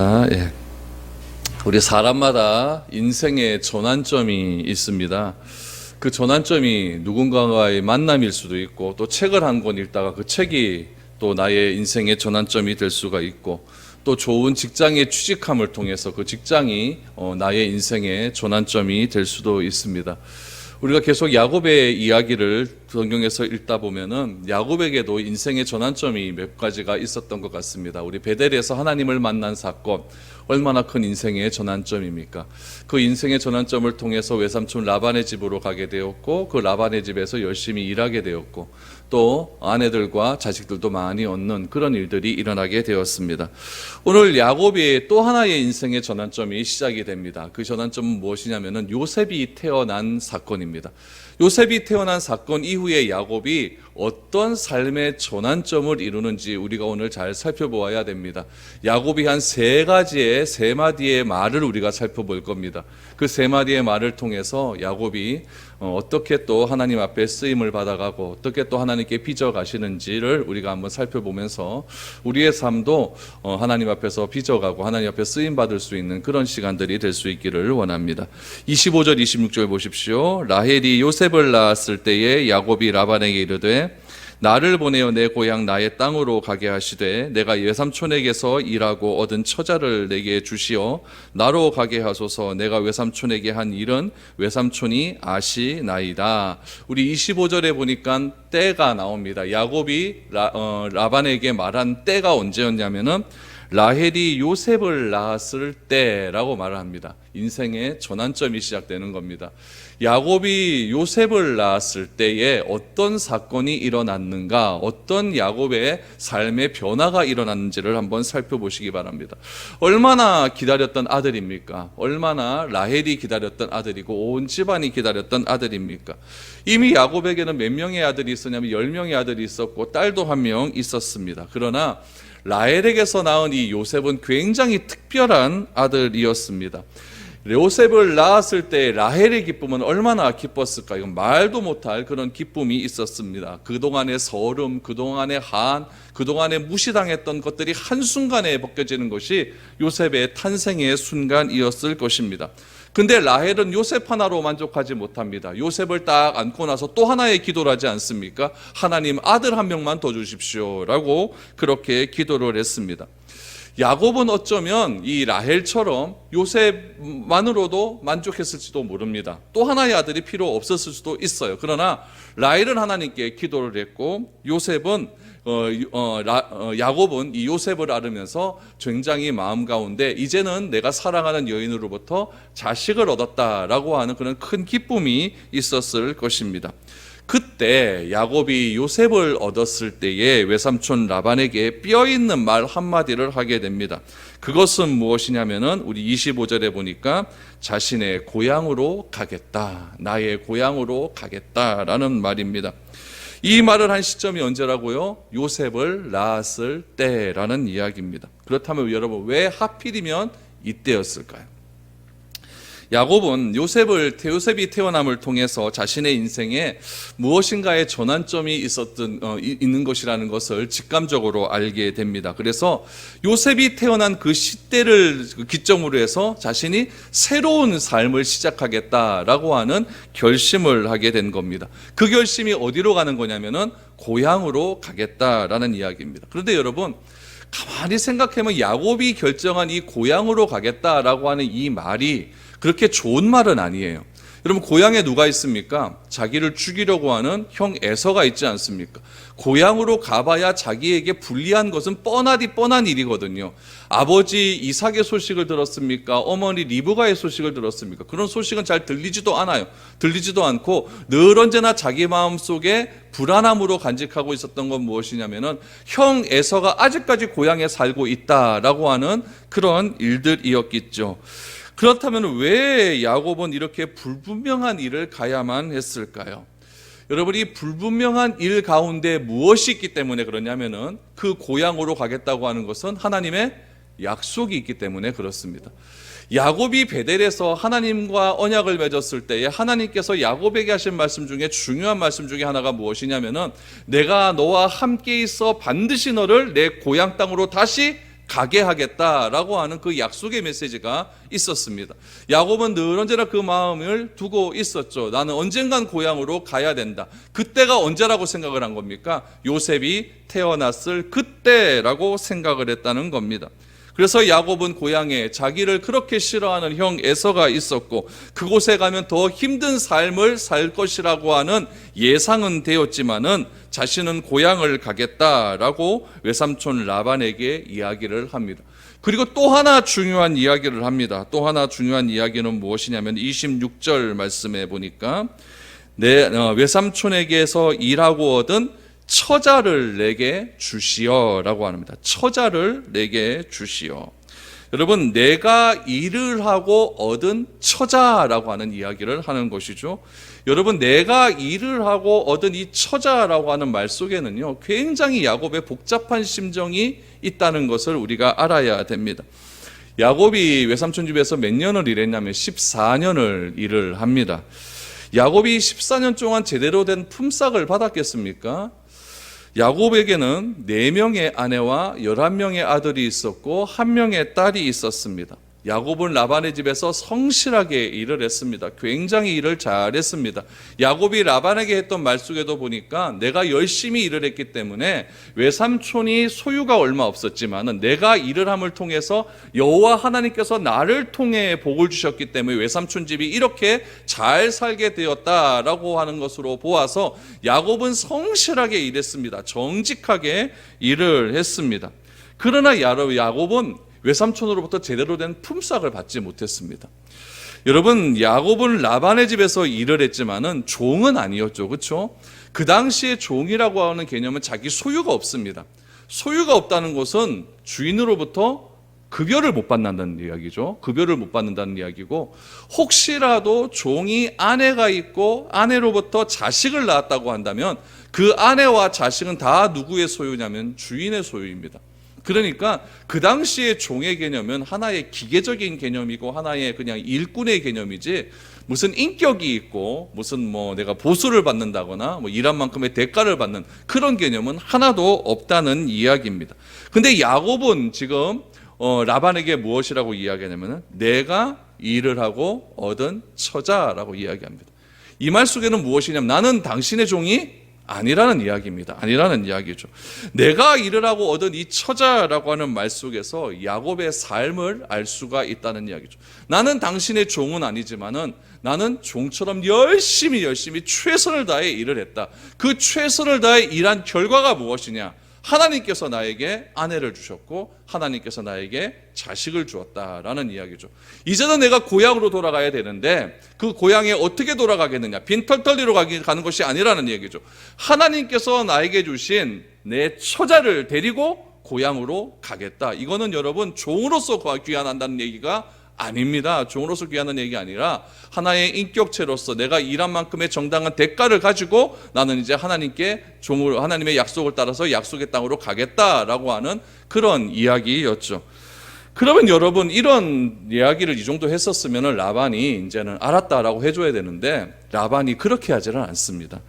예. 우리 사람마다 인생의 전환점이 있습니다. 그 전환점이 누군가와의 만남일 수도 있고, 또 책을 한 권 읽다가 그 책이 또 나의 인생의 전환점이 될 수가 있고, 또 좋은 직장에 취직함을 통해서 그 직장이 나의 인생의 전환점이 될 수도 있습니다. 우리가 계속 야곱의 이야기를 성경에서 읽다 보면은 야곱에게도 인생의 전환점이 몇 가지가 있었던 것 같습니다. 우리 베델에서 하나님을 만난 사건, 얼마나 큰 인생의 전환점입니까? 그 인생의 전환점을 통해서 외삼촌 라반의 집으로 가게 되었고, 그 라반의 집에서 열심히 일하게 되었고, 또 아내들과 자식들도 많이 얻는 그런 일들이 일어나게 되었습니다. 오늘 야곱의 또 하나의 인생의 전환점이 시작이 됩니다. 그 전환점은 무엇이냐면은 요셉이 태어난 사건입니다. 요셉이 태어난 사건 이후에 야곱이 어떤 삶의 전환점을 이루는지 우리가 오늘 잘 살펴보아야 됩니다. 야곱이 한 세 마디의 말을 우리가 살펴볼 겁니다. 그 세 마디의 말을 통해서 야곱이 어떻게 또 하나님 앞에 쓰임을 받아가고 어떻게 또 하나님께 빚어가시는지를 우리가 한번 살펴보면서 우리의 삶도 하나님 앞에서 빚어가고 하나님 앞에 쓰임받을 수 있는 그런 시간들이 될 수 있기를 원합니다. 25절 26절 보십시오. 라헬이 요셉을 낳았을 때에 야곱이 라반에게 이르되 나를 보내어 내 고향 나의 땅으로 가게 하시되 내가 외삼촌에게서 일하고 얻은 처자를 내게 주시어 나로 가게 하소서. 내가 외삼촌에게 한 일은 외삼촌이 아시나이다. 우리 25절에 보니까 때가 나옵니다. 야곱이 라반에게 말한 때가 언제였냐면은 라헬이 요셉을 낳았을 때라고 말을 합니다. 인생의 전환점이 시작되는 겁니다. 야곱이 요셉을 낳았을 때에 어떤 사건이 일어났는가, 어떤 야곱의 삶의 변화가 일어났는지를 한번 살펴보시기 바랍니다. 얼마나 기다렸던 아들입니까? 얼마나 라헬이 기다렸던 아들이고 온 집안이 기다렸던 아들입니까? 이미 야곱에게는 몇 명의 아들이 있었냐면 10명의 아들이 있었고 딸도 한 명 있었습니다. 그러나 라헬에게서 낳은 이 요셉은 굉장히 특별한 아들이었습니다. 요셉을 낳았을 때 라헬의 기쁨은 얼마나 기뻤을까? 이건 말도 못할 그런 기쁨이 있었습니다. 그동안의 서름, 그동안의 한, 그동안에 무시당했던 것들이 한순간에 벗겨지는 것이 요셉의 탄생의 순간이었을 것입니다. 근데 라헬은 요셉 하나로 만족하지 못합니다. 요셉을 딱 안고 나서 또 하나의 기도를 하지 않습니까? 하나님 아들 한 명만 더 주십시오 라고 그렇게 기도를 했습니다. 야곱은 어쩌면 이 라헬처럼 요셉만으로도 만족했을지도 모릅니다. 또 하나의 아들이 필요 없었을 수도 있어요. 그러나 라헬은 하나님께 기도를 했고 야곱은 이 요셉을 알으면서 굉장히 마음 가운데 이제는 내가 사랑하는 여인으로부터 자식을 얻었다라고 하는 그런 큰 기쁨이 있었을 것입니다. 그때 야곱이 요셉을 얻었을 때에 외삼촌 라반에게 뼈있는 말 한마디를 하게 됩니다. 그것은 무엇이냐면은 우리 25절에 보니까 자신의 고향으로 가겠다, 나의 고향으로 가겠다라는 말입니다. 이 말을 한 시점이 언제라고요? 요셉을 낳았을 때라는 이야기입니다. 그렇다면 여러분, 왜 하필이면 이때였을까요? 야곱은 요셉이 태어남을 통해서 자신의 인생에 무엇인가의 전환점이 있는 것이라는 것을 직감적으로 알게 됩니다. 그래서 요셉이 태어난 그 시대를 기점으로 해서 자신이 새로운 삶을 시작하겠다라고 하는 결심을 하게 된 겁니다. 그 결심이 어디로 가는 거냐면은 고향으로 가겠다라는 이야기입니다. 그런데 여러분, 가만히 생각해보면 야곱이 결정한 이 고향으로 가겠다라고 하는 이 말이 그렇게 좋은 말은 아니에요. 여러분, 고향에 누가 있습니까? 자기를 죽이려고 하는 형 에서가 있지 않습니까? 고향으로 가봐야 자기에게 불리한 것은 뻔한 일이거든요. 아버지 이삭의 소식을 들었습니까? 어머니 리브가의 소식을 들었습니까? 그런 소식은 잘 들리지도 않아요. 들리지도 않고 늘 언제나 자기 마음속에 불안함으로 간직하고 있었던 건 무엇이냐면은 형 에서가 아직까지 고향에 살고 있다라고 하는 그런 일들이었겠죠. 그렇다면 왜 야곱은 이렇게 불분명한 일을 가야만 했을까요? 여러분, 이 불분명한 일 가운데 무엇이 있기 때문에 그러냐면은 그 고향으로 가겠다고 하는 것은 하나님의 약속이 있기 때문에 그렇습니다. 야곱이 베델에서 하나님과 언약을 맺었을 때에 하나님께서 야곱에게 하신 말씀 중에 중요한 말씀 중에 하나가 무엇이냐면은 내가 너와 함께 있어 반드시 너를 내 고향 땅으로 다시 가게 하겠다라고 하는 그 약속의 메시지가 있었습니다. 야곱은 늘 언제나 그 마음을 두고 있었죠. 나는 언젠간 고향으로 가야 된다. 그때가 언제라고 생각을 한 겁니까? 요셉이 태어났을 그때라고 생각을 했다는 겁니다. 그래서 야곱은 고향에 자기를 그렇게 싫어하는 형 에서가 있었고, 그곳에 가면 더 힘든 삶을 살 것이라고 하는 예상은 되었지만은 자신은 고향을 가겠다라고 외삼촌 라반에게 이야기를 합니다. 그리고 또 하나 중요한 이야기를 합니다. 또 하나 중요한 이야기는 무엇이냐면 26절 말씀에 보니까 내 외삼촌에게서 일하고 얻은 처자를 내게 주시어라고 합니다. 처자를 내게 주시어. 여러분, 내가 일을 하고 얻은 처자라고 하는 이야기를 하는 것이죠. 여러분, 내가 일을 하고 얻은 이 처자라고 하는 말 속에는요, 굉장히 야곱의 복잡한 심정이 있다는 것을 우리가 알아야 됩니다. 야곱이 외삼촌 집에서 몇 년을 일했냐면 14년을 일을 합니다. 야곱이 14년 동안 제대로 된 품삯을 받았겠습니까? 야곱에게는 4명의 아내와 11명의 아들이 있었고 1명의 딸이 있었습니다. 야곱은 라반의 집에서 성실하게 일을 했습니다. 굉장히 일을 잘했습니다. 야곱이 라반에게 했던 말 속에도 보니까 내가 열심히 일을 했기 때문에 외삼촌이 소유가 얼마 없었지만은 내가 일을 함을 통해서 여호와 하나님께서 나를 통해 복을 주셨기 때문에 외삼촌 집이 이렇게 잘 살게 되었다라고 하는 것으로 보아서 야곱은 성실하게 일했습니다. 정직하게 일을 했습니다. 그러나 야곱은 외삼촌으로부터 제대로 된 품삯을 받지 못했습니다. 여러분, 야곱은 라반의 집에서 일을 했지만은 종은 아니었죠. 그렇죠? 그 당시에 종이라고 하는 개념은 자기 소유가 없습니다. 소유가 없다는 것은 주인으로부터 급여를 못 받는다는 이야기죠. 급여를 못 받는다는 이야기고, 혹시라도 종이 아내가 있고 아내로부터 자식을 낳았다고 한다면 그 아내와 자식은 다 누구의 소유냐면 주인의 소유입니다. 그러니까 그 당시의 종의 개념은 하나의 기계적인 개념이고 하나의 그냥 일꾼의 개념이지, 무슨 인격이 있고 무슨 내가 보수를 받는다거나 일한 만큼의 대가를 받는 그런 개념은 하나도 없다는 이야기입니다. 근데 야곱은 지금 라반에게 무엇이라고 이야기하냐면 내가 일을 하고 얻은 처자라고 이야기합니다. 이 말 속에는 무엇이냐면 나는 당신의 종이 아니라는 이야기입니다. 아니라는 이야기죠. 내가 일을 하고 얻은 이 처자라고 하는 말 속에서 야곱의 삶을 알 수가 있다는 이야기죠. 나는 당신의 종은 아니지만은 나는 종처럼 열심히 최선을 다해 일을 했다. 그 최선을 다해 일한 결과가 무엇이냐? 하나님께서 나에게 아내를 주셨고 하나님께서 나에게 자식을 주었다라는 이야기죠. 이제는 내가 고향으로 돌아가야 되는데 그 고향에 어떻게 돌아가겠느냐? 빈털터리로 가는 것이 아니라는 얘기죠. 하나님께서 나에게 주신 내 처자를 데리고 고향으로 가겠다. 이거는 여러분 종으로서 귀환한다는 얘기가 아닙니다. 종으로서 귀하는 얘기가 아니라 하나의 인격체로서 내가 일한 만큼의 정당한 대가를 가지고 나는 이제 하나님께 종으로, 하나님의 약속을 따라서 약속의 땅으로 가겠다라고 하는 그런 이야기였죠. 그러면 여러분, 이런 이야기를 이 정도 했었으면 라반이 이제는 알았다라고 해줘야 되는데 라반이 그렇게 하지는 않습니다.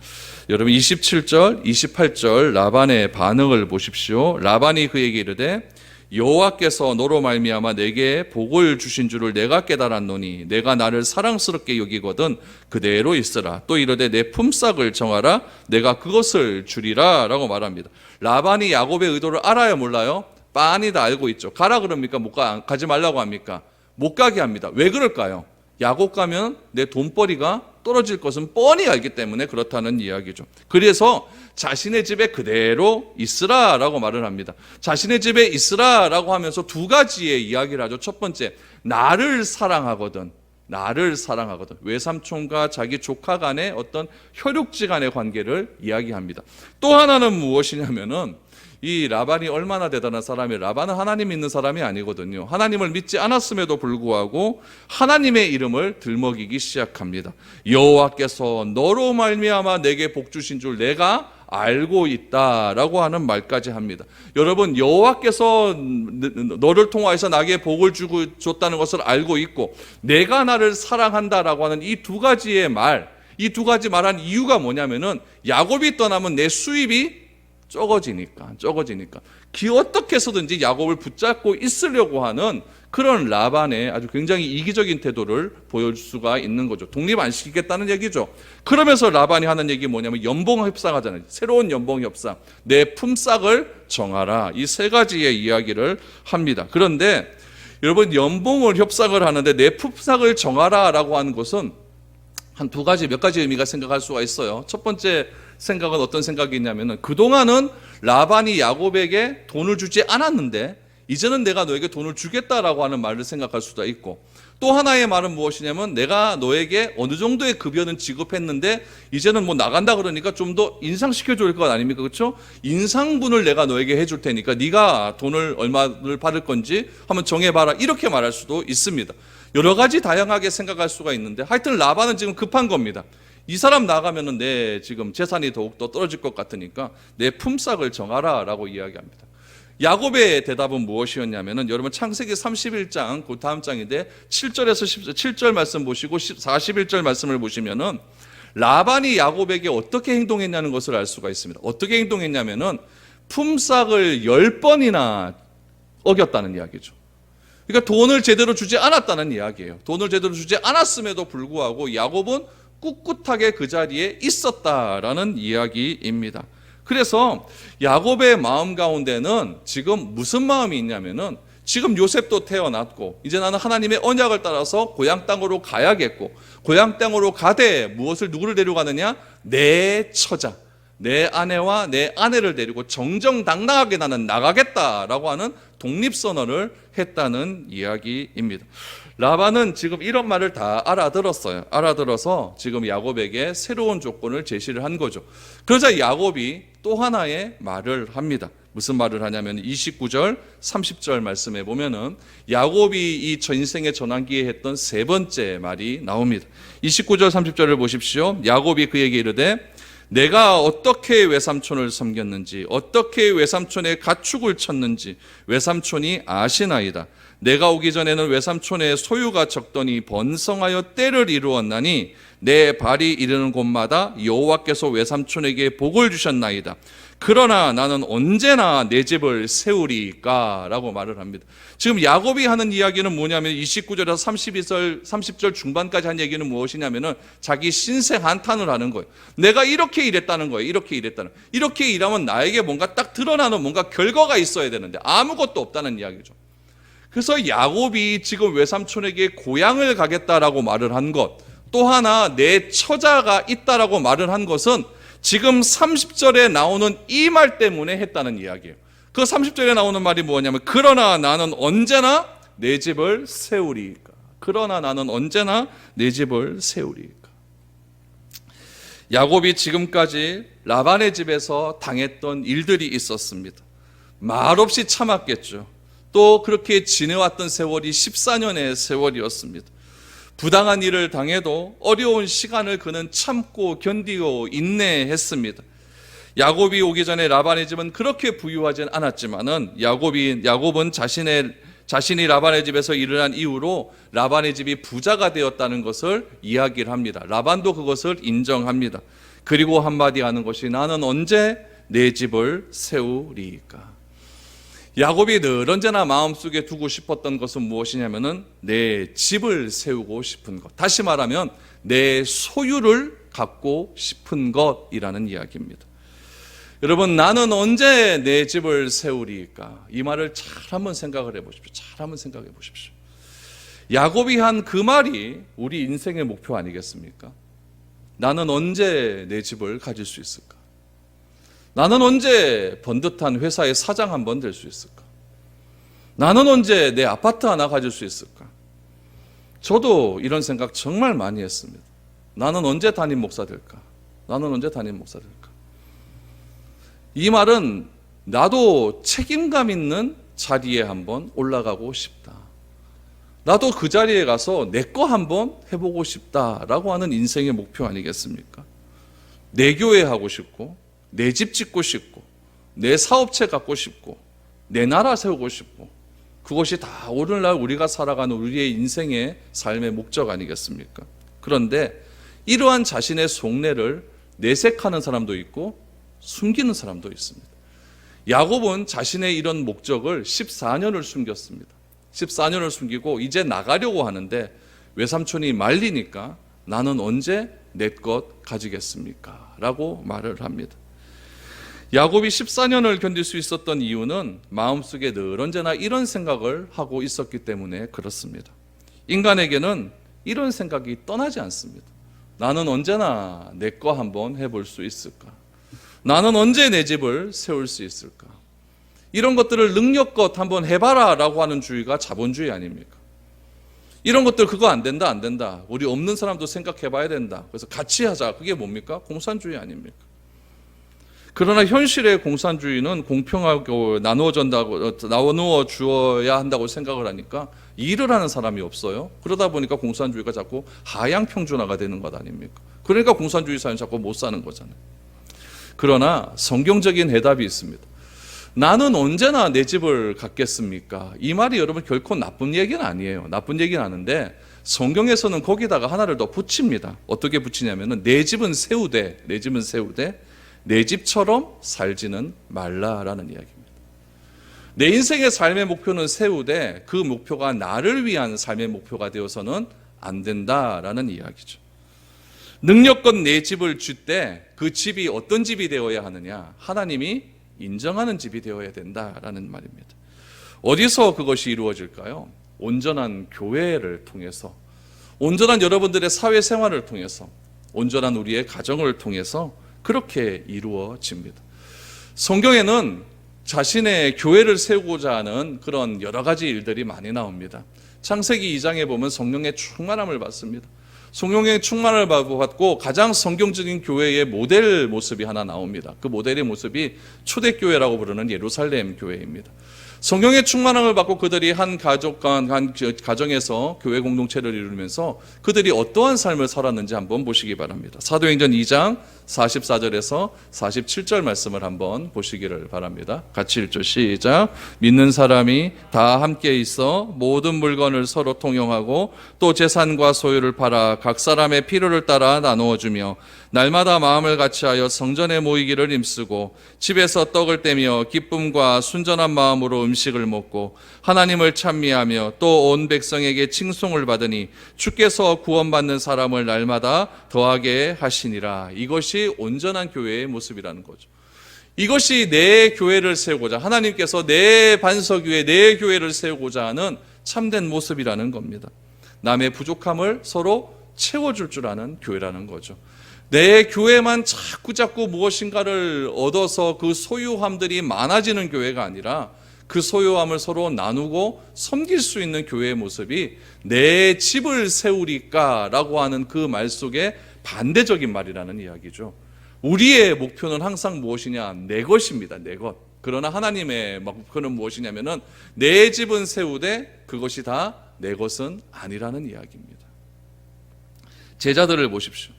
여러분 27절, 28절 라반의 반응을 보십시오. 라반이 그에게 이르되 여호와께서 너로 말미암아 내게 복을 주신 줄을 내가 깨달았노니 내가 나를 사랑스럽게 여기거든 그대로 있으라. 또 이르되 내 품삯을 정하라. 내가 그것을 주리라 라고 말합니다. 라반이 야곱의 의도를 알아요, 몰라요? 빤히 다 알고 있죠. 가라 그럽니까? 가지 말라고 합니까? 못 가게 합니다. 왜 그럴까요? 야곱 가면 내 돈벌이가 떨어질 것은 뻔히 알기 때문에 그렇다는 이야기죠. 그래서 자신의 집에 그대로 있으라라고 말을 합니다. 자신의 집에 있으라라고 하면서 두 가지의 이야기를 하죠. 첫 번째, 나를 사랑하거든. 외삼촌과 자기 조카 간의 어떤 혈육지 간의 관계를 이야기합니다. 또 하나는 무엇이냐면은 이 라반이 얼마나 대단한 사람이에요. 라반은 하나님 믿는 사람이 아니거든요. 하나님을 믿지 않았음에도 불구하고 하나님의 이름을 들먹이기 시작합니다. 여호와께서 너로 말미암아 내게 복 주신 줄 내가 알고 있다라고 하는 말까지 합니다. 여러분, 여호와께서 너를 통하여서 나에게 복을 줬다는 것을 알고 있고 내가 나를 사랑한다라고 하는 이 두 가지의 말, 이 두 가지 말한 이유가 뭐냐면은 야곱이 떠나면 내 수입이 적어지니까 어떻게 해서든지 야곱을 붙잡고 있으려고 하는 그런 라반의 아주 굉장히 이기적인 태도를 보여줄 수가 있는 거죠. 독립 안 시키겠다는 얘기죠. 그러면서 라반이 하는 얘기 뭐냐면 연봉 협상하잖아요. 새로운 연봉 협상, 내 품삯을 정하라. 이 세 가지의 이야기를 합니다. 그런데 여러분, 연봉을 협상을 하는데 내 품삯을 정하라라고 하는 것은 한 몇 가지 의미가 생각할 수가 있어요. 첫 번째 생각은 어떤 생각이 있냐면은, 그동안은 라반이 야곱에게 돈을 주지 않았는데 이제는 내가 너에게 돈을 주겠다라고 하는 말을 생각할 수도 있고, 또 하나의 말은 무엇이냐면, 내가 너에게 어느 정도의 급여는 지급했는데 이제는 뭐 나간다 그러니까 좀 더 인상시켜 줄 것 아닙니까? 그렇죠? 인상분을 내가 너에게 해줄 테니까 네가 돈을 얼마를 받을 건지 한번 정해봐라, 이렇게 말할 수도 있습니다. 여러 가지 다양하게 생각할 수가 있는데, 하여튼 라반은 지금 급한 겁니다. 이 사람 나가면은 내 지금 재산이 더욱더 떨어질 것 같으니까 내 품삯을 정하라라고 이야기합니다. 야곱의 대답은 무엇이었냐면은, 여러분 창세기 31장 그 다음 장인데 7절에서 7절 말씀 보시고 41절 말씀을 보시면은 라반이 야곱에게 어떻게 행동했냐는 것을 알 수가 있습니다. 어떻게 행동했냐면은 품삯을 10번이나 어겼다는 이야기죠. 그러니까 돈을 제대로 주지 않았다는 이야기예요. 돈을 제대로 주지 않았음에도 불구하고 야곱은 꿋꿋하게 그 자리에 있었다라는 이야기입니다. 그래서 야곱의 마음 가운데는 지금 무슨 마음이 있냐면은, 지금 요셉도 태어났고 이제 나는 하나님의 언약을 따라서 고향 땅으로 가야겠고, 고향 땅으로 가되 누구를 데려가느냐? 내 처자, 내 아내와 내 아내를 데리고 정정당당하게 나는 나가겠다라고 하는 독립선언을 했다는 이야기입니다. 라반은 지금 이런 말을 다 알아들었어요. 알아들어서 지금 야곱에게 새로운 조건을 제시를 한 거죠. 그러자 야곱이 또 하나의 말을 합니다. 무슨 말을 하냐면 29절 30절 말씀에 보면은 야곱이 이 인생의 전환기에 했던 세 번째 말이 나옵니다. 29절 30절을 보십시오. 야곱이 그에게 이르되, 내가 어떻게 외삼촌을 섬겼는지, 어떻게 외삼촌의 가축을 쳤는지 외삼촌이 아시나이다. 내가 오기 전에는 외삼촌의 소유가 적더니 번성하여 때를 이루었나니 내 발이 이르는 곳마다 여호와께서 외삼촌에게 복을 주셨나이다. 그러나 나는 언제나 내 집을 세우리까? 라고 말을 합니다. 지금 야곱이 하는 이야기는 뭐냐면 29절에서 30절 중반까지 한 얘기는 무엇이냐면은 자기 신생 한탄을 하는 거예요. 내가 이렇게 일했다는 거예요. 이렇게 일하면 나에게 뭔가 딱 드러나는 뭔가 결과가 있어야 되는데 아무것도 없다는 이야기죠. 그래서 야곱이 지금 외삼촌에게 고향을 가겠다라고 말을 한 것, 또 하나 내 처자가 있다라고 말을 한 것은 지금 30절에 나오는 이 말 때문에 했다는 이야기예요. 그 30절에 나오는 말이 뭐냐면, 그러나 나는 언제나 내 집을 세우리까. 그러나 나는 언제나 내 집을 세우리까. 야곱이 지금까지 라반의 집에서 당했던 일들이 있었습니다. 말없이 참았겠죠. 또 그렇게 지내왔던 세월이 14년의 세월이었습니다. 부당한 일을 당해도 어려운 시간을 그는 참고 견디고 인내했습니다. 야곱이 오기 전에 라반의 집은 그렇게 부유하진 않았지만은 야곱은 자신이 라반의 집에서 일을 한 이후로 라반의 집이 부자가 되었다는 것을 이야기를 합니다. 라반도 그것을 인정합니다. 그리고 한마디 하는 것이, 나는 언제 내 집을 세우리까? 야곱이 늘 언제나 마음속에 두고 싶었던 것은 무엇이냐면은 내 집을 세우고 싶은 것, 다시 말하면 내 소유를 갖고 싶은 것이라는 이야기입니다. 여러분, 나는 언제 내 집을 세우리까? 이 말을 잘 한번 생각을 해보십시오. 야곱이 한 그 말이 우리 인생의 목표 아니겠습니까? 나는 언제 내 집을 가질 수 있을까? 나는 언제 번듯한 회사의 사장 한번 될 수 있을까? 나는 언제 내 아파트 하나 가질 수 있을까? 저도 이런 생각 정말 많이 했습니다. 나는 언제 담임 목사 될까? 이 말은 나도 책임감 있는 자리에 한번 올라가고 싶다. 나도 그 자리에 가서 내 거 한번 해보고 싶다라고 하는 인생의 목표 아니겠습니까? 내 교회 하고 싶고, 내 집 짓고 싶고, 내 사업체 갖고 싶고, 내 나라 세우고 싶고, 그것이 다 오늘날 우리가 살아가는 우리의 인생의 삶의 목적 아니겠습니까? 그런데 이러한 자신의 속내를 내색하는 사람도 있고 숨기는 사람도 있습니다. 야곱은 자신의 이런 목적을 14년을 숨겼습니다. 14년을 숨기고 이제 나가려고 하는데 외삼촌이 말리니까 나는 언제 내 것 가지겠습니까? 라고 말을 합니다. 야곱이 14년을 견딜 수 있었던 이유는 마음속에 늘 언제나 이런 생각을 하고 있었기 때문에 그렇습니다. 인간에게는 이런 생각이 떠나지 않습니다. 나는 언제나 내 거 한번 해볼 수 있을까? 나는 언제 내 집을 세울 수 있을까? 이런 것들을 능력껏 한번 해봐라 라고 하는 주의가 자본주의 아닙니까? 이런 것들 그거 안 된다 안 된다. 우리 없는 사람도 생각해봐야 된다. 그래서 같이 하자. 그게 뭡니까? 공산주의 아닙니까? 그러나 현실의 공산주의는 공평하고 나누어 주어야 한다고 생각을 하니까 일을 하는 사람이 없어요. 그러다 보니까 공산주의가 자꾸 하향 평준화가 되는 것 아닙니까? 그러니까 공산주의 사회는 자꾸 못 사는 거잖아요. 그러나 성경적인 해답이 있습니다. 나는 언제나 내 집을 갖겠습니까? 이 말이 여러분 결코 나쁜 얘기는 아니에요. 나쁜 얘기는 아닌데 성경에서는 거기다가 하나를 더 붙입니다. 어떻게 붙이냐면은 내 집은 세우되 내 집처럼 살지는 말라라는 이야기입니다. 내 인생의 삶의 목표는 세우되 그 목표가 나를 위한 삶의 목표가 되어서는 안 된다라는 이야기죠. 능력껏 내 집을 줄 때 그 집이 어떤 집이 되어야 하느냐? 하나님이 인정하는 집이 되어야 된다라는 말입니다. 어디서 그것이 이루어질까요? 온전한 교회를 통해서, 온전한 여러분들의 사회생활을 통해서, 온전한 우리의 가정을 통해서 그렇게 이루어집니다. 성경에는 자신의 교회를 세우고자 하는 그런 여러 가지 일들이 많이 나옵니다. 창세기 2장에 보면 성령의 충만함을 받습니다. 성령의 충만을 받고 가장 성경적인 교회의 모델 모습이 하나 나옵니다. 그 모델의 모습이 초대교회라고 부르는 예루살렘 교회입니다. 성령의 충만함을 받고 그들이 한 가정에서 교회 공동체를 이루면서 그들이 어떠한 삶을 살았는지 한번 보시기 바랍니다. 사도행전 2장 44절에서 47절 말씀을 한번 보시기를 바랍니다. 같이 읽죠. 시작. 믿는 사람이 다 함께 있어 모든 물건을 서로 통용하고 또 재산과 소유를 팔아 각 사람의 필요를 따라 나누어 주며 날마다 마음을 같이하여 성전에 모이기를 힘쓰고 집에서 떡을 떼며 기쁨과 순전한 마음으로 음식을 먹고 하나님을 찬미하며 또 온 백성에게 칭송을 받으니 주께서 구원받는 사람을 날마다 더하게 하시니라. 이것이 온전한 교회의 모습이라는 거죠. 이것이 내 교회를 세우고자, 하나님께서 내 반석 위에 내 교회를 세우고자 하는 참된 모습이라는 겁니다. 남의 부족함을 서로 채워줄 줄 아는 교회라는 거죠. 내 교회만 자꾸 무엇인가를 얻어서 그 소유함들이 많아지는 교회가 아니라 그 소유함을 서로 나누고 섬길 수 있는 교회의 모습이 내 집을 세우리까 라고 하는 그 말 속에 반대적인 말이라는 이야기죠. 우리의 목표는 항상 무엇이냐? 내 것입니다. 내 것. 그러나 하나님의 목표는 무엇이냐면은 내 집은 세우되 그것이 다 내 것은 아니라는 이야기입니다. 제자들을 보십시오.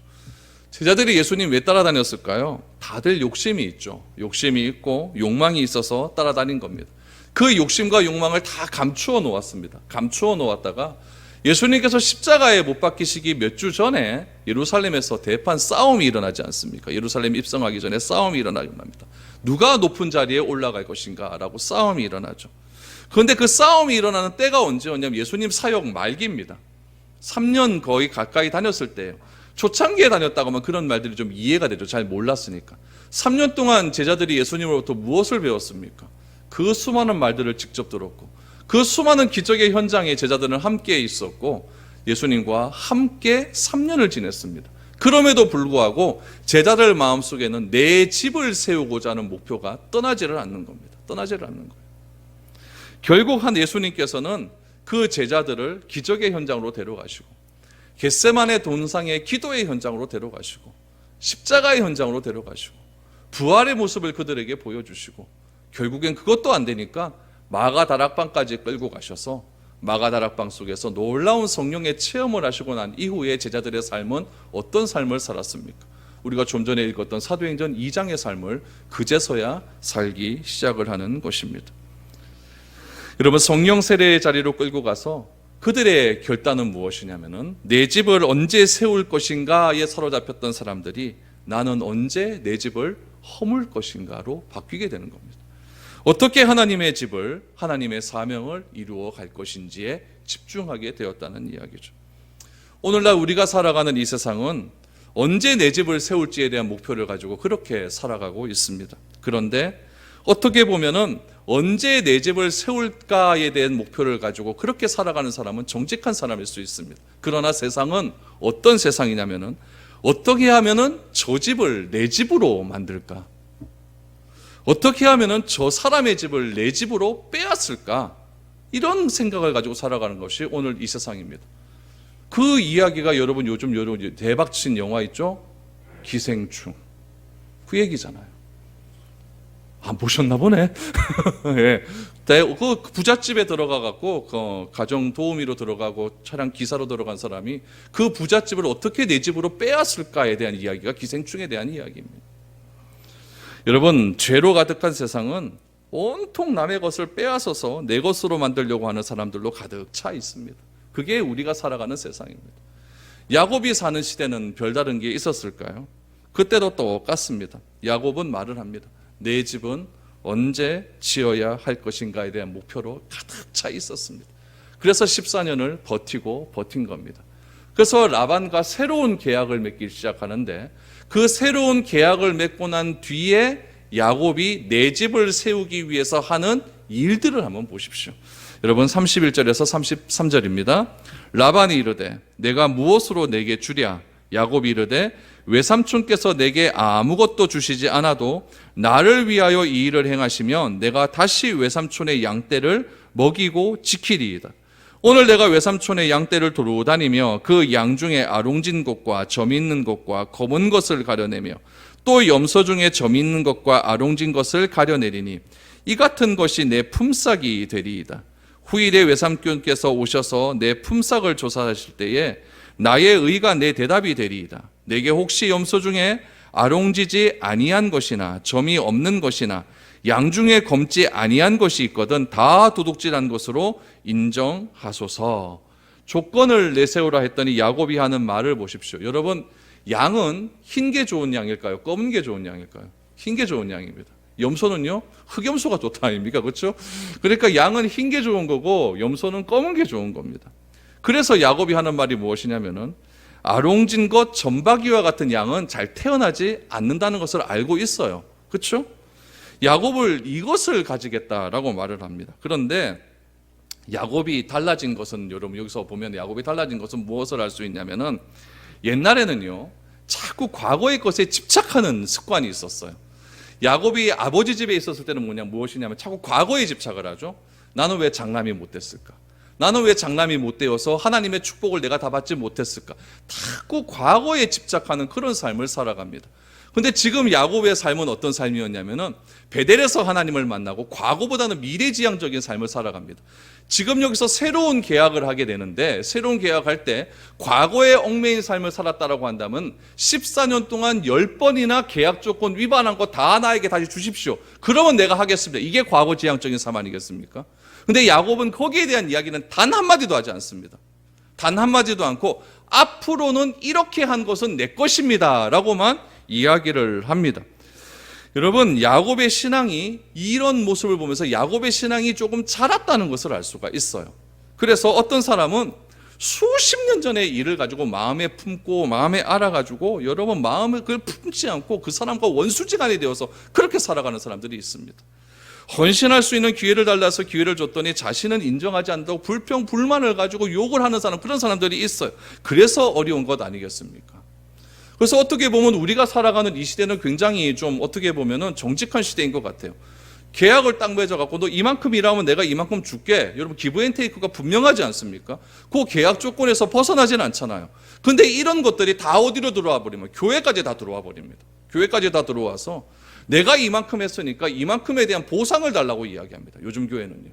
제자들이 예수님 왜 따라다녔을까요? 다들 욕심이 있죠. 욕심이 있고 욕망이 있어서 따라다닌 겁니다. 그 욕심과 욕망을 다 감추어 놓았습니다. 감추어 놓았다가 예수님께서 십자가에 못 박히시기 몇 주 전에 예루살렘에서 대판 싸움이 일어나지 않습니까? 예루살렘 입성하기 전에 싸움이 일어납니다. 누가 높은 자리에 올라갈 것인가 라고 싸움이 일어나죠. 그런데 그 싸움이 일어나는 때가 언제였냐면 예수님 사역 말기입니다. 3년 거의 가까이 다녔을 때예요. 초창기에 다녔다고 하면 그런 말들이 좀 이해가 되죠. 잘 몰랐으니까. 3년 동안 제자들이 예수님으로부터 무엇을 배웠습니까? 그 수많은 말들을 직접 들었고 그 수많은 기적의 현장에 제자들은 함께 있었고 예수님과 함께 3년을 지냈습니다. 그럼에도 불구하고 제자들 마음속에는 내 집을 세우고자 하는 목표가 떠나지를 않는 겁니다. 떠나지를 않는 거예요. 결국 한 예수님께서는 그 제자들을 기적의 현장으로 데려가시고 겟세마네 동상의 기도의 현장으로 데려가시고 십자가의 현장으로 데려가시고 부활의 모습을 그들에게 보여주시고 결국엔 그것도 안 되니까 마가다락방까지 끌고 가셔서 마가다락방 속에서 놀라운 성령의 체험을 하시고 난 이후에 제자들의 삶은 어떤 삶을 살았습니까? 우리가 좀 전에 읽었던 사도행전 2장의 삶을 그제서야 살기 시작을 하는 것입니다. 여러분, 성령 세례의 자리로 끌고 가서 그들의 결단은 무엇이냐면은 내 집을 언제 세울 것인가에 사로잡혔던 사람들이 나는 언제 내 집을 허물 것인가로 바뀌게 되는 겁니다. 어떻게 하나님의 집을, 하나님의 사명을 이루어 갈 것인지에 집중하게 되었다는 이야기죠. 오늘날 우리가 살아가는 이 세상은 언제 내 집을 세울지에 대한 목표를 가지고 그렇게 살아가고 있습니다. 그런데 어떻게 보면은 언제 내 집을 세울까에 대한 목표를 가지고 그렇게 살아가는 사람은 정직한 사람일 수 있습니다. 그러나 세상은 어떤 세상이냐면은 어떻게 하면은 저 집을 내 집으로 만들까? 어떻게 하면은 저 사람의 집을 내 집으로 빼앗을까? 이런 생각을 가지고 살아가는 것이 오늘 이 세상입니다. 그 이야기가 여러분 요즘 대박친 영화 있죠? 기생충. 그 얘기잖아요. 안 보셨나 보네. 예. 그 부잣집에 들어가갖고 그 가정 도우미로 들어가고 차량 기사로 들어간 사람이 그 부잣집을 어떻게 내 집으로 빼앗을까에 대한 이야기가 기생충에 대한 이야기입니다. 여러분, 죄로 가득한 세상은 온통 남의 것을 빼앗아서 내 것으로 만들려고 하는 사람들로 가득 차 있습니다. 그게 우리가 살아가는 세상입니다. 야곱이 사는 시대는 별다른 게 있었을까요? 그때도 똑같습니다. 야곱은 말을 합니다. 내 집은 언제 지어야 할 것인가에 대한 목표로 가득 차 있었습니다. 그래서 14년을 버틴 겁니다. 그래서 라반과 새로운 계약을 맺기 시작하는데 그 새로운 계약을 맺고 난 뒤에 야곱이 내 집을 세우기 위해서 하는 일들을 한번 보십시오. 여러분 31절에서 33절입니다. 라반이 이르되 내가 무엇으로 내게 주랴? 야곱이 이르되 외삼촌께서 내게 아무것도 주시지 않아도 나를 위하여 이 일을 행하시면 내가 다시 외삼촌의 양떼를 먹이고 지키리이다. 오늘 내가 외삼촌의 양떼를 두루 다니며 그 양 중에 아롱진 것과 점 있는 것과 검은 것을 가려내며 또 염소 중에 점 있는 것과 아롱진 것을 가려내리니 이 같은 것이 내 품삯이 되리이다. 후일에 외삼촌께서 오셔서 내 품삯을 조사하실 때에 나의 의가 내 대답이 되리이다. 내게 혹시 염소 중에 아롱지지 아니한 것이나 점이 없는 것이나 양 중에 검지 아니한 것이 있거든 다 도둑질한 것으로 인정하소서. 조건을 내세우라 했더니 야곱이 하는 말을 보십시오. 여러분, 양은 흰 게 좋은 양일까요? 검은 게 좋은 양일까요? 흰 게 좋은 양입니다. 염소는요, 흑염소가 좋다 아닙니까? 그렇죠? 그러니까 양은 흰 게 좋은 거고 염소는 검은 게 좋은 겁니다. 그래서 야곱이 하는 말이 무엇이냐면은 아롱진 것 점박이와 같은 양은 잘 태어나지 않는다는 것을 알고 있어요. 그렇죠? 야곱을 이것을 가지겠다라고 말을 합니다. 그런데 야곱이 달라진 것은, 여러분 여기서 보면 야곱이 달라진 것은 무엇을 알 수 있냐면은 옛날에는요, 자꾸 과거의 것에 집착하는 습관이 있었어요. 야곱이 아버지 집에 있었을 때는 무엇이냐면 자꾸 과거에 집착을 하죠. 나는 왜 장남이 못 됐을까? 나는 왜 장남이 못 되어서 하나님의 축복을 내가 다 받지 못했을까? 자꾸 과거에 집착하는 그런 삶을 살아갑니다. 근데 지금 야곱의 삶은 어떤 삶이었냐면은 베델에서 하나님을 만나고 과거보다는 미래지향적인 삶을 살아갑니다. 지금 여기서 새로운 계약을 하게 되는데, 새로운 계약할 때 과거에 얽매인 삶을 살았다라고 한다면 14년 동안 10번이나 계약 조건 위반한 거 다 나에게 다시 주십시오. 그러면 내가 하겠습니다. 이게 과거지향적인 삶 아니겠습니까? 근데 야곱은 거기에 대한 이야기는 단 한마디도 하지 않습니다. 단 한마디도 않고 앞으로는 이렇게 한 것은 내 것입니다 라고만 이야기를 합니다. 여러분, 야곱의 신앙이, 이런 모습을 보면서 야곱의 신앙이 조금 자랐다는 것을 알 수가 있어요. 그래서 어떤 사람은 수십 년 전의 일을 가지고 마음에 품고 마음에 알아가지고 여러분 마음을 그걸 품지 않고 그 사람과 원수지간이 되어서 그렇게 살아가는 사람들이 있습니다. 헌신할 수 있는 기회를 달라서 기회를 줬더니 자신은 인정하지 않는다고 불평 불만을 가지고 욕을 하는 사람, 그런 사람들이 있어요. 그래서 어려운 것 아니겠습니까? 그래서 어떻게 보면 우리가 살아가는 이 시대는 굉장히 좀 어떻게 보면은 정직한 시대인 것 같아요. 계약을 딱 맺어갖고 너 이만큼 일하면 내가 이만큼 줄게. 여러분, 기브 앤 테이크가 분명하지 않습니까? 그 계약 조건에서 벗어나지는 않잖아요. 근데 이런 것들이 다 어디로 들어와 버리면 교회까지 다 들어와 버립니다. 교회까지 다 들어와서 내가 이만큼 했으니까 이만큼에 대한 보상을 달라고 이야기합니다. 요즘 교회는요.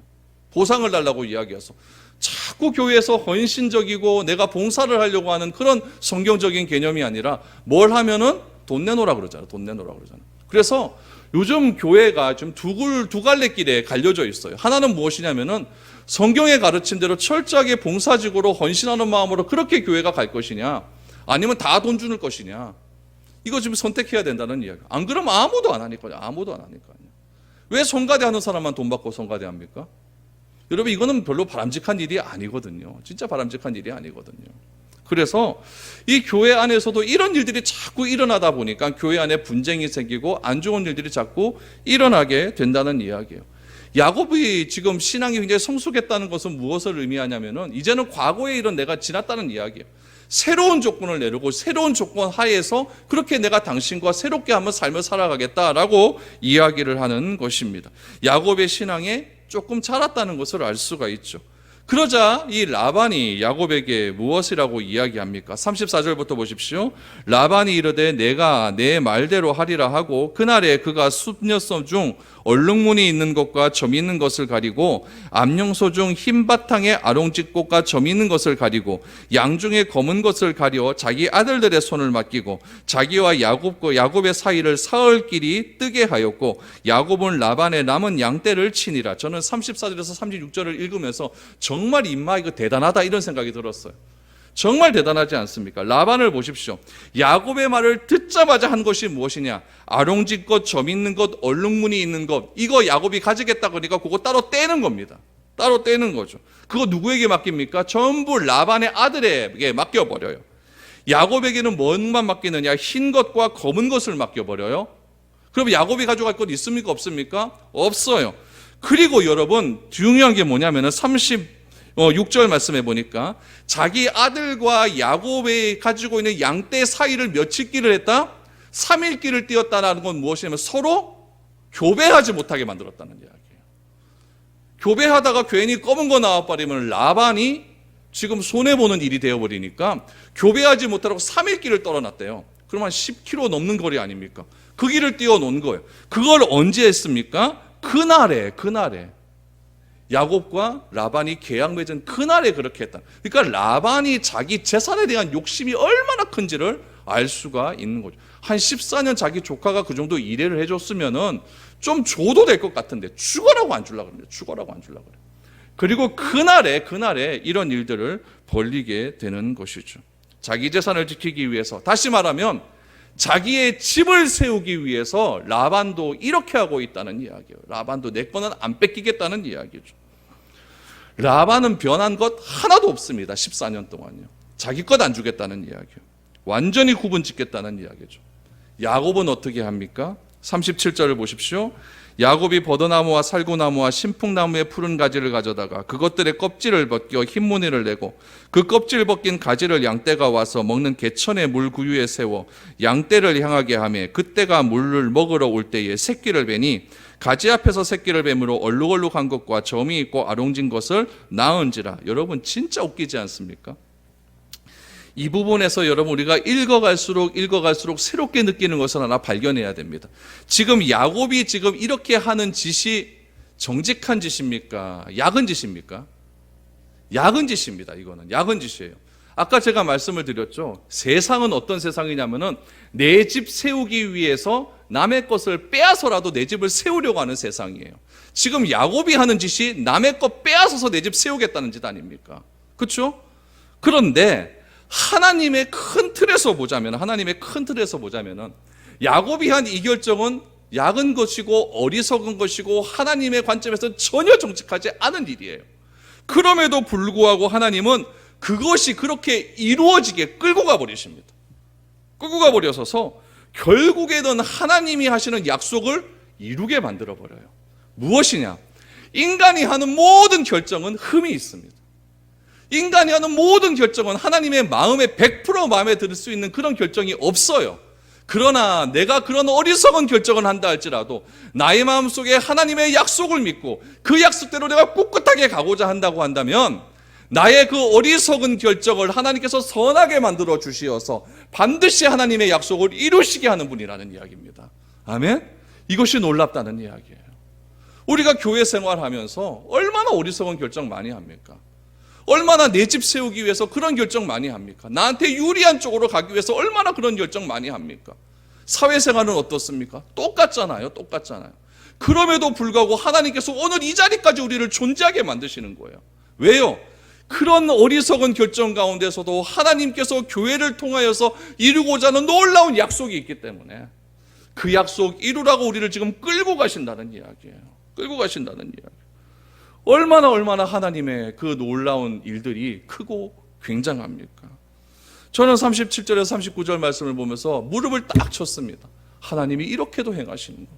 보상을 달라고 이야기해서 자꾸 교회에서 헌신적이고 내가 봉사를 하려고 하는 그런 성경적인 개념이 아니라 뭘 하면은 돈 내놓으라 그러잖아요. 돈 내놓으라 그러잖아요. 그래서 요즘 교회가 좀 두 갈래 길에 갈려져 있어요. 하나는 무엇이냐면은 성경의 가르침대로 철저하게 봉사직으로 헌신하는 마음으로 그렇게 교회가 갈 것이냐, 아니면 다 돈 주는 것이냐. 이거 지금 선택해야 된다는 이야기. 안 그러면 아무도 안 하니까요. 아무도 안 하니까요. 왜 성가대 하는 사람만 돈 받고 성가대 합니까? 여러분, 이거는 별로 바람직한 일이 아니거든요. 진짜 바람직한 일이 아니거든요. 그래서 이 교회 안에서도 이런 일들이 자꾸 일어나다 보니까 교회 안에 분쟁이 생기고 안 좋은 일들이 자꾸 일어나게 된다는 이야기예요. 야곱이 지금 신앙이 굉장히 성숙했다는 것은 무엇을 의미하냐면은 이제는 과거의 일은 내가 지났다는 이야기예요. 새로운 조건을 내려고 새로운 조건 하에서 그렇게 내가 당신과 새롭게 한번 삶을 살아가겠다라고 이야기를 하는 것입니다. 야곱의 신앙에 조금 자랐다는 것을 알 수가 있죠. 그러자 이 라반이 야곱에게 무엇이라고 이야기합니까? 34절부터 보십시오. 라반이 이르되 내가 내 말대로 하리라 하고 그날에 그가 숫녀섬 중 얼룩무늬 있는 것과 점 있는 것을 가리고 암용소 중 흰 바탕에 아롱짓꽃과 점 있는 것을 가리고 양 중에 검은 것을 가려 자기 아들들의 손을 맡기고 자기와 야곱의 사이를 사흘길이 뜨게 하였고 야곱은 라반의 남은 양떼를 치니라. 저는 34절에서 36절을 읽으면서 정말 임마 이거 대단하다 이런 생각이 들었어요. 정말 대단하지 않습니까? 라반을 보십시오. 야곱의 말을 듣자마자 한 것이 무엇이냐? 아롱짓것, 점 있는 것, 얼룩무늬 있는 것, 이거 야곱이 가지겠다 그러니까 그거 따로 떼는 겁니다. 따로 떼는 거죠. 그거 누구에게 맡깁니까? 전부 라반의 아들에게 맡겨버려요. 야곱에게는 뭔만 맡기느냐? 흰 것과 검은 것을 맡겨버려요. 그럼 야곱이 가져갈 것 있습니까? 없습니까? 없어요. 그리고 여러분 중요한 게 뭐냐면은 36절 말씀해 보니까 자기 아들과 야곱이 가지고 있는 양떼 사이를 며칠 길을 했다? 3일 길을 뛰었다는 건 무엇이냐면 서로 교배하지 못하게 만들었다는 이야기예요. 교배하다가 괜히 검은 거 나와버리면 라반이 지금 손해보는 일이 되어버리니까 교배하지 못하고 3일 길을 떨어놨대요. 그럼 한 10km 넘는 거리 아닙니까? 그 길을 뛰어놓은 거예요. 그걸 언제 했습니까? 그날에 야곱과 라반이 계약 맺은 그날에 그렇게 했다. 그러니까 라반이 자기 재산에 대한 욕심이 얼마나 큰지를 알 수가 있는 거죠. 한 14년 자기 조카가 그 정도 일해를 해줬으면은 좀 줘도 될 것 같은데 죽어라고 안 주려고 그래요. 죽어라고 안 주려고 그래요. 그리고 그날에 이런 일들을 벌리게 되는 것이죠. 자기 재산을 지키기 위해서, 다시 말하면 자기의 집을 세우기 위해서 라반도 이렇게 하고 있다는 이야기예요. 라반도 내 거는 안 뺏기겠다는 이야기죠. 라반은 변한 것 하나도 없습니다. 14년 동안요. 자기 것 안 주겠다는 이야기예요. 완전히 구분 짓겠다는 이야기죠. 야곱은 어떻게 합니까? 37절을 보십시오. 야곱이 버드나무와 살구나무와 신풍나무의 푸른 가지를 가져다가 그것들의 껍질을 벗겨 흰 무늬를 내고 그 껍질 벗긴 가지를 양떼가 와서 먹는 개천의 물 구유에 세워 양떼를 향하게 하며 그때가 물을 먹으러 올 때에 새끼를 베니 가지 앞에서 새끼를 뱀으로 얼룩얼룩한 것과 점이 있고 아롱진 것을 낳은지라. 여러분 진짜 웃기지 않습니까? 이 부분에서 여러분 우리가 읽어갈수록 새롭게 느끼는 것을 하나 발견해야 됩니다. 지금 야곱이 지금 이렇게 하는 짓이 정직한 짓입니까? 야근 짓입니까? 야근 짓입니다. 이거는 야근 짓이에요. 아까 제가 말씀을 드렸죠. 세상은 어떤 세상이냐면은 내 집 세우기 위해서 남의 것을 빼앗아서라도 내 집을 세우려고 하는 세상이에요. 지금 야곱이 하는 짓이 남의 것 빼앗아서 내 집 세우겠다는 짓 아닙니까? 그렇죠? 그런데 하나님의 큰 틀에서 보자면 야곱이 한 이 결정은 야근 것이고 어리석은 것이고 하나님의 관점에서 전혀 정직하지 않은 일이에요. 그럼에도 불구하고 하나님은 그것이 그렇게 이루어지게 끌고 가버리십니다. 끌고 가버려서 결국에는 하나님이 하시는 약속을 이루게 만들어버려요. 무엇이냐? 인간이 하는 모든 결정은 흠이 있습니다. 인간이 하는 모든 결정은 하나님의 마음에 100% 마음에 들 수 있는 그런 결정이 없어요. 그러나 내가 그런 어리석은 결정을 한다 할지라도 나의 마음속에 하나님의 약속을 믿고 그 약속대로 내가 꿋꿋하게 가고자 한다고 한다면 나의 그 어리석은 결정을 하나님께서 선하게 만들어 주시어서 반드시 하나님의 약속을 이루시게 하는 분이라는 이야기입니다. 아멘? 이것이 놀랍다는 이야기예요. 우리가 교회 생활하면서 얼마나 어리석은 결정 많이 합니까? 얼마나 내 집 세우기 위해서 그런 결정 많이 합니까? 나한테 유리한 쪽으로 가기 위해서 얼마나 그런 결정 많이 합니까? 사회생활은 어떻습니까? 똑같잖아요. 그럼에도 불구하고 하나님께서 오늘 이 자리까지 우리를 존재하게 만드시는 거예요. 왜요? 그런 어리석은 결정 가운데서도 하나님께서 교회를 통하여서 이루고자 하는 놀라운 약속이 있기 때문에, 그 약속 이루라고 우리를 지금 끌고 가신다는 이야기예요. 끌고 가신다는 이야기. 얼마나 하나님의 그 놀라운 일들이 크고 굉장합니까? 저는 37절에서 39절 말씀을 보면서 무릎을 딱 쳤습니다. 하나님이 이렇게도 행하시는 것.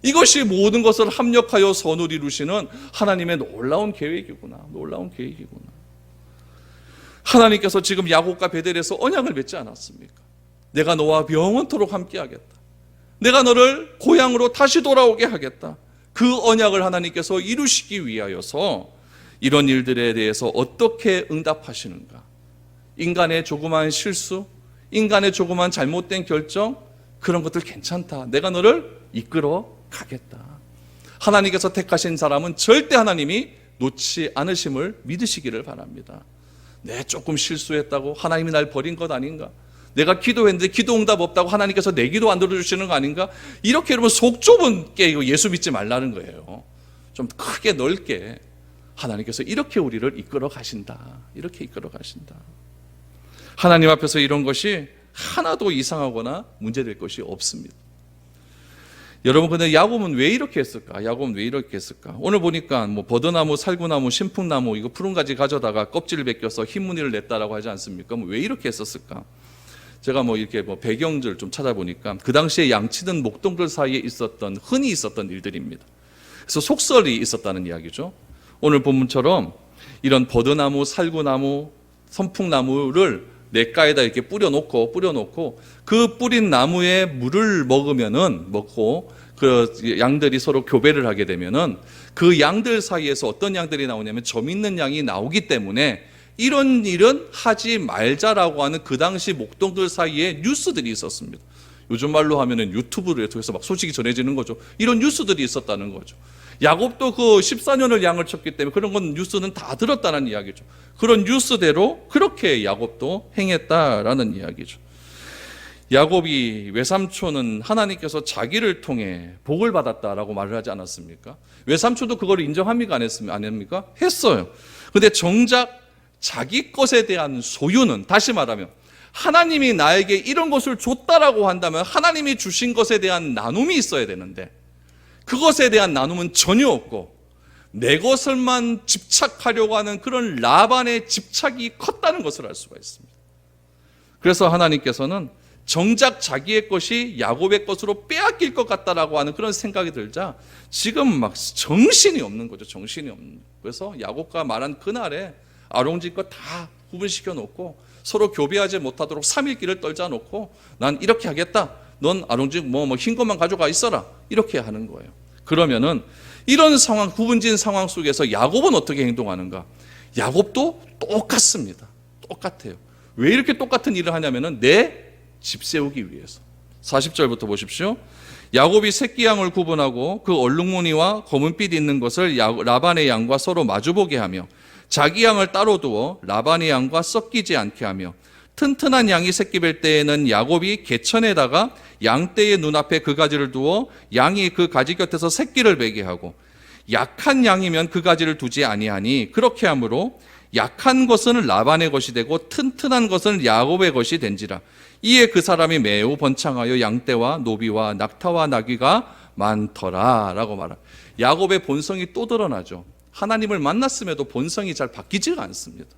이것이 모든 것을 합력하여 선을 이루시는 하나님의 놀라운 계획이구나. 놀라운 계획이구나. 하나님께서 지금 야곱과 베델에서 언약을 맺지 않았습니까? 내가 너와 영원토록 함께하겠다. 내가 너를 고향으로 다시 돌아오게 하겠다. 그 언약을 하나님께서 이루시기 위하여서 이런 일들에 대해서 어떻게 응답하시는가? 인간의 조그마한 실수, 인간의 조그마한 잘못된 결정, 그런 것들 괜찮다. 내가 너를 이끌어 가겠다. 하나님께서 택하신 사람은 절대 하나님이 놓지 않으심을 믿으시기를 바랍니다. 내 조금 실수했다고 하나님이 날 버린 것 아닌가? 내가 기도했는데 기도 응답 없다고 하나님께서 내 기도 안 들어주시는 거 아닌가? 이렇게 여러분 속 좁은 게 예수 믿지 말라는 거예요. 좀 크게 넓게 하나님께서 이렇게 우리를 이끌어 가신다. 이렇게 이끌어 가신다. 하나님 앞에서 이런 것이 하나도 이상하거나 문제될 것이 없습니다. 여러분, 근데 야곱은 왜 이렇게 했을까? 야곱은 왜 이렇게 했을까? 오늘 보니까 뭐 버드나무, 살구나무, 신풍나무 이거 푸른 가지 가져다가 껍질을 벗겨서 흰 무늬를 냈다라고 하지 않습니까? 왜 이렇게 했었을까? 제가 이렇게 배경들 좀 찾아보니까 그 당시에 양치던 목동들 사이에 있었던 흔히 있었던 일들입니다. 그래서 속설이 있었다는 이야기죠. 오늘 본문처럼 이런 버드나무, 살구나무, 선풍나무를 냇가에다 이렇게 뿌려놓고 그 뿌린 나무에 물을 먹고 그 양들이 서로 교배를 하게 되면은 그 양들 사이에서 어떤 양들이 나오냐면 점 있는 양이 나오기 때문에 이런 일은 하지 말자라고 하는 그 당시 목동들 사이에 뉴스들이 있었습니다. 요즘 말로 하면은 유튜브를 통해서 막 소식이 전해지는 거죠. 이런 뉴스들이 있었다는 거죠. 야곱도 그 14년을 양을 쳤기 때문에 그런 건 뉴스는 다 들었다는 이야기죠. 그런 뉴스대로 그렇게 야곱도 행했다라는 이야기죠. 야곱이 외삼촌은 하나님께서 자기를 통해 복을 받았다라고 말을 하지 않았습니까? 외삼촌도 그걸 인정합니까? 안 합니까? 했어요. 근데 정작 자기 것에 대한 소유는, 다시 말하면 하나님이 나에게 이런 것을 줬다라고 한다면 하나님이 주신 것에 대한 나눔이 있어야 되는데 그것에 대한 나눔은 전혀 없고 내 것을만 집착하려고 하는 그런 라반의 집착이 컸다는 것을 알 수가 있습니다. 그래서 하나님께서는 정작 자기의 것이 야곱의 것으로 빼앗길 것 같다라고 하는 그런 생각이 들자 지금 막 정신이 없는 거죠. 정신이 없는 거예요. 그래서 야곱과 말한 그날에 아롱지껏 다 구분시켜 놓고 서로 교배하지 못하도록 3일길을 떨자 놓고 난 이렇게 하겠다. 넌 아롱지 흰 것만 가져가 있어라. 이렇게 하는 거예요. 그러면은 이런 상황, 구분진 상황 속에서 야곱은 어떻게 행동하는가? 야곱도 똑같습니다. 똑같아요. 왜 이렇게 똑같은 일을 하냐면은 내 집 세우기 위해서. 40절부터 보십시오. 야곱이 새끼 양을 구분하고 그 얼룩무늬와 검은빛 있는 것을 라반의 양과 서로 마주보게 하며 자기 양을 따로 두어 라반의 양과 섞이지 않게 하며 튼튼한 양이 새끼 뵐 때에는 야곱이 개천에다가 양떼의 눈앞에 그 가지를 두어 양이 그 가지 곁에서 새끼를 베게 하고 약한 양이면 그 가지를 두지 아니하니 그렇게 하므로 약한 것은 라반의 것이 되고 튼튼한 것은 야곱의 것이 된지라. 이에 그 사람이 매우 번창하여 양떼와 노비와 낙타와 나귀가 많더라 라고 말합니다. 야곱의 본성이 또 드러나죠. 하나님을 만났음에도 본성이 잘 바뀌지가 않습니다.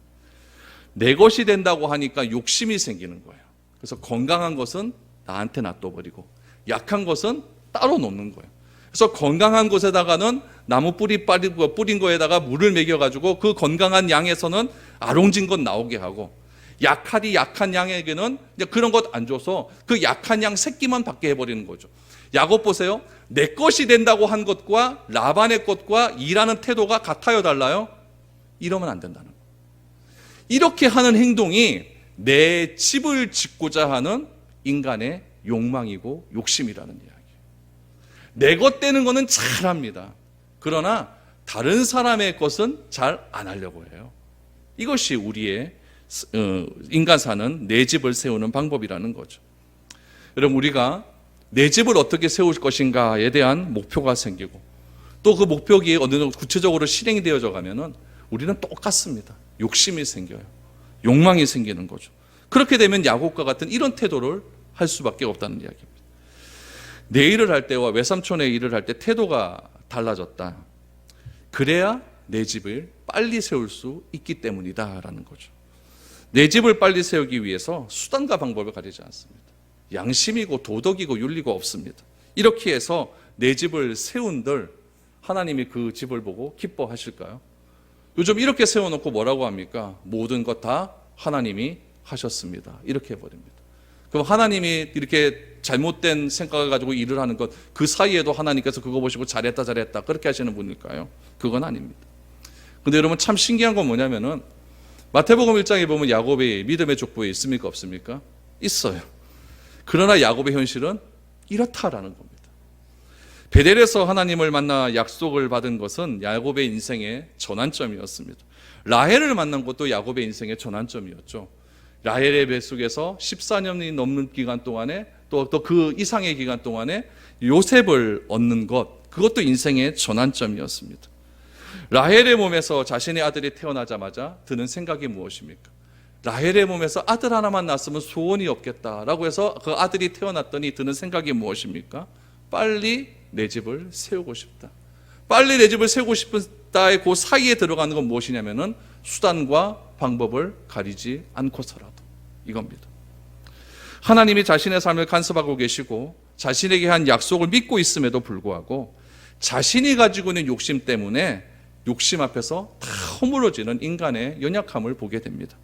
내 것이 된다고 하니까 욕심이 생기는 거예요. 그래서 건강한 것은 나한테 놔둬버리고 약한 것은 따로 놓는 거예요. 그래서 건강한 곳에다가는 나무 뿌린 거에다가 물을 먹여가지고 그 건강한 양에서는 아롱진 것 나오게 하고 약한 양에게는 그런 것 안 줘서 그 약한 양 새끼만 받게 해버리는 거죠. 야곱 보세요. 내 것이 된다고 한 것과 라반의 것과 일하는 태도가 같아요, 달라요? 이러면 안 된다는 거예요. 이렇게 하는 행동이 내 집을 짓고자 하는 인간의 욕망이고 욕심이라는 이야기예요. 내 것 되는 거는 잘합니다. 그러나 다른 사람의 것은 잘 안 하려고 해요. 이것이 우리의 인간 사는 내 집을 세우는 방법이라는 거죠. 여러분, 우리가 내 집을 어떻게 세울 것인가에 대한 목표가 생기고 또 그 목표가 어느 정도 구체적으로 실행이 되어져 가면은 우리는 똑같습니다. 욕심이 생겨요. 욕망이 생기는 거죠. 그렇게 되면 야곱과 같은 이런 태도를 할 수밖에 없다는 이야기입니다. 내 일을 할 때와 외삼촌의 일을 할 때 태도가 달라졌다. 그래야 내 집을 빨리 세울 수 있기 때문이다라는 거죠. 내 집을 빨리 세우기 위해서 수단과 방법을 가리지 않습니다. 양심이고 도덕이고 윤리가 없습니다. 이렇게 해서 내 집을 세운들 하나님이 그 집을 보고 기뻐하실까요? 요즘 이렇게 세워놓고 뭐라고 합니까? 모든 것 다 하나님이 하셨습니다. 이렇게 해버립니다. 그럼 하나님이 이렇게 잘못된 생각을 가지고 일을 하는 것, 그 사이에도 하나님께서 그거 보시고 잘했다 그렇게 하시는 분일까요? 그건 아닙니다. 근데 여러분 참 신기한 건 뭐냐면은 마태복음 1장에 보면 야곱이 믿음의 족보에 있습니까 없습니까? 있어요. 그러나 야곱의 현실은 이렇다라는 겁니다. 베델에서 하나님을 만나 약속을 받은 것은 야곱의 인생의 전환점이었습니다. 라헬을 만난 것도 야곱의 인생의 전환점이었죠. 라헬의 뱃속에서 14년이 넘는 기간 동안에 또 그 이상의 기간 동안에 요셉을 얻는 것, 그것도 인생의 전환점이었습니다. 라헬의 몸에서 자신의 아들이 태어나자마자 드는 생각이 무엇입니까? 라헬의 몸에서 아들 하나만 낳았으면 소원이 없겠다라고 해서 그 아들이 태어났더니 드는 생각이 무엇입니까? 빨리 내 집을 세우고 싶다. 빨리 내 집을 세우고 싶다의 그 사이에 들어가는 건 무엇이냐면은 수단과 방법을 가리지 않고서라도 이겁니다. 하나님이 자신의 삶을 간섭하고 계시고 자신에게 한 약속을 믿고 있음에도 불구하고 자신이 가지고 있는 욕심 때문에 욕심 앞에서 다 허물어지는 인간의 연약함을 보게 됩니다.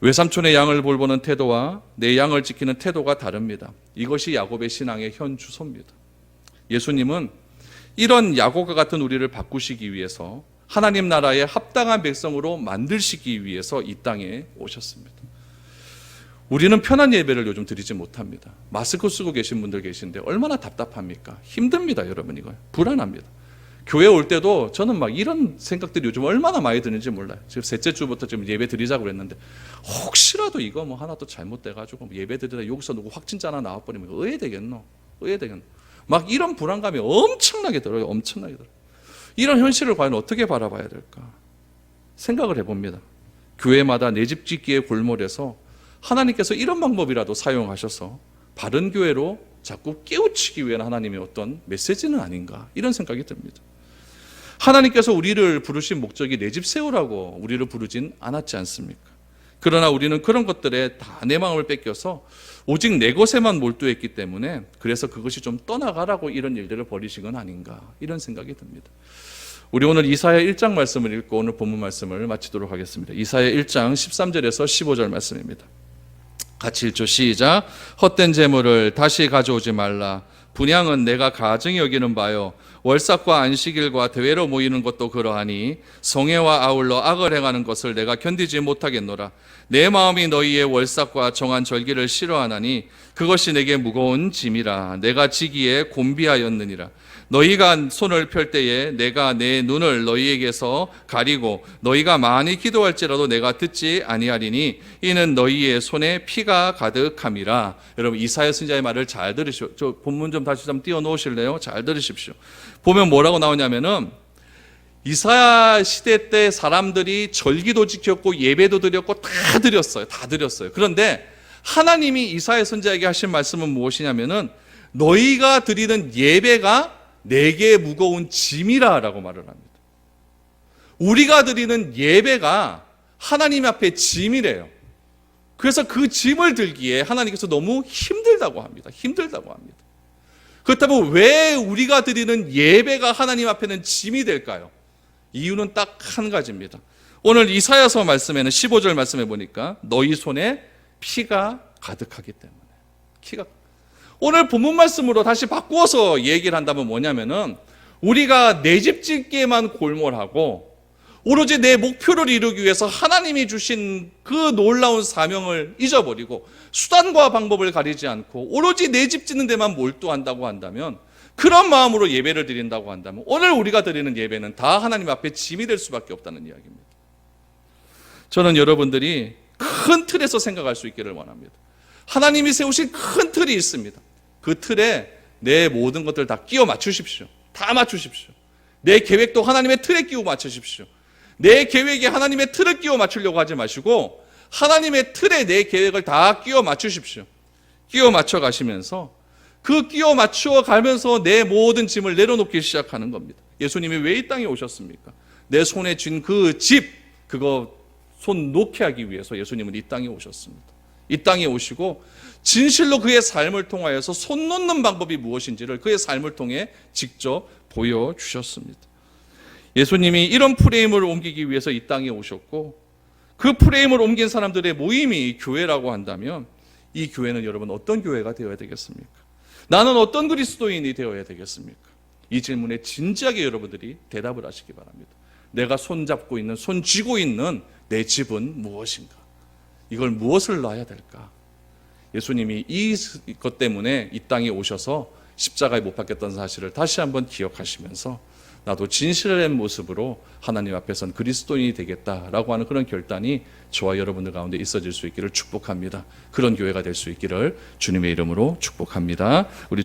외삼촌의 양을 돌보는 태도와 내 양을 지키는 태도가 다릅니다. 이것이 야곱의 신앙의 현 주소입니다. 예수님은 이런 야곱과 같은 우리를 바꾸시기 위해서 하나님 나라의 합당한 백성으로 만드시기 위해서 이 땅에 오셨습니다. 우리는 편한 예배를 요즘 드리지 못합니다. 마스크 쓰고 계신 분들 계신데 얼마나 답답합니까? 힘듭니다, 여러분. 이거 불안합니다. 교회 올 때도 저는 막 이런 생각들이 요즘 얼마나 많이 드는지 몰라요. 지금 셋째 주부터 지금 예배 드리자고 그랬는데 혹시라도 이거 뭐 하나 또 잘못돼가지고 예배 드리다 여기서 누구 확진자 하나 나와버리면 의해 되겠노? 막 이런 불안감이 엄청나게 들어요. 엄청나게 들어요. 이런 현실을 과연 어떻게 바라봐야 될까? 생각을 해봅니다. 교회마다 내 집 짓기의 골몰에서 하나님께서 이런 방법이라도 사용하셔서 바른 교회로 자꾸 깨우치기 위한 하나님의 어떤 메시지는 아닌가, 이런 생각이 듭니다. 하나님께서 우리를 부르신 목적이 내 집 세우라고 우리를 부르진 않았지 않습니까? 그러나 우리는 그런 것들에 다 내 마음을 뺏겨서 오직 내 것에만 몰두했기 때문에 그래서 그것이 좀 떠나가라고 이런 일들을 벌이신 건 아닌가, 이런 생각이 듭니다. 우리 오늘 이사야 1장 말씀을 읽고 오늘 본문 말씀을 마치도록 하겠습니다. 이사야 1장 13절에서 15절 말씀입니다. 같이 읽죠. 시작. 헛된 재물을 다시 가져오지 말라. 분향은 내가 가증히 여기는 바요. 월삭과 안식일과 대회로 모이는 것도 그러하니 성회와 아울러 악을 행하는 것을 내가 견디지 못하겠노라. 내 마음이 너희의 월삭과 정한 절기를 싫어하나니 그것이 내게 무거운 짐이라. 내가 지기에 곤비하였느니라. 너희가 손을 펼 때에 내가 내 눈을 너희에게서 가리고 너희가 많이 기도할지라도 내가 듣지 아니하리니 이는 너희의 손에 피가 가득함이라. 여러분 이사야 선지자의 말을 잘 들으시오. 저 본문 좀 다시 좀 띄워 놓으실래요? 잘 들으십시오. 보면 뭐라고 나오냐면은 이사야 시대 때 사람들이 절기도 지켰고 예배도 드렸고 다 드렸어요. 그런데 하나님이 이사야 선지자에게 하신 말씀은 무엇이냐면은 너희가 드리는 예배가 내게 무거운 짐이라라고 말을 합니다. 우리가 드리는 예배가 하나님 앞에 짐이래요. 그래서 그 짐을 들기에 하나님께서 너무 힘들다고 합니다. 그렇다면 왜 우리가 드리는 예배가 하나님 앞에는 짐이 될까요? 이유는 딱 한 가지입니다. 오늘 이사야서 말씀에는 15절 말씀해 보니까 너희 손에 피가 가득하기 때문에. 오늘 본문 말씀으로 다시 바꾸어서 얘기를 한다면 뭐냐면은 우리가 내 집 짓기에만 골몰하고 오로지 내 목표를 이루기 위해서 하나님이 주신 그 놀라운 사명을 잊어버리고 수단과 방법을 가리지 않고 오로지 내 집 짓는 데만 몰두한다고 한다면, 그런 마음으로 예배를 드린다고 한다면 오늘 우리가 드리는 예배는 다 하나님 앞에 짐이 될 수밖에 없다는 이야기입니다. 저는 여러분들이 큰 틀에서 생각할 수 있기를 원합니다. 하나님이 세우신 큰 틀이 있습니다. 그 틀에 내 모든 것들 다 끼워 맞추십시오. 다 맞추십시오. 내 계획도 하나님의 틀에 끼워 맞추십시오. 내 계획에 하나님의 틀을 끼워 맞추려고 하지 마시고 하나님의 틀에 내 계획을 다 끼워 맞추십시오. 끼워 맞춰 가시면서 그 끼워 맞추어 가면서 내 모든 짐을 내려놓기 시작하는 겁니다. 예수님이 왜 이 땅에 오셨습니까? 내 손에 쥔 그 집, 그거 손 놓게 하기 위해서 예수님은 이 땅에 오셨습니다. 이 땅에 오시고 진실로 그의 삶을 통하여서 손 놓는 방법이 무엇인지를 그의 삶을 통해 직접 보여주셨습니다. 예수님이 이런 프레임을 옮기기 위해서 이 땅에 오셨고, 그 프레임을 옮긴 사람들의 모임이 교회라고 한다면 이 교회는 여러분 어떤 교회가 되어야 되겠습니까? 나는 어떤 그리스도인이 되어야 되겠습니까? 이 질문에 진지하게 여러분들이 대답을 하시기 바랍니다. 내가 손잡고 있는, 손 쥐고 있는 내 집은 무엇인가? 이걸 무엇을 놔야 될까? 예수님이 이것 때문에 이 땅에 오셔서 십자가에 못 박혔던 사실을 다시 한번 기억하시면서 나도 진실된 모습으로 하나님 앞에선 그리스도인이 되겠다라고 하는 그런 결단이 저와 여러분들 가운데 있어질 수 있기를 축복합니다. 그런 교회가 될 수 있기를 주님의 이름으로 축복합니다. 우리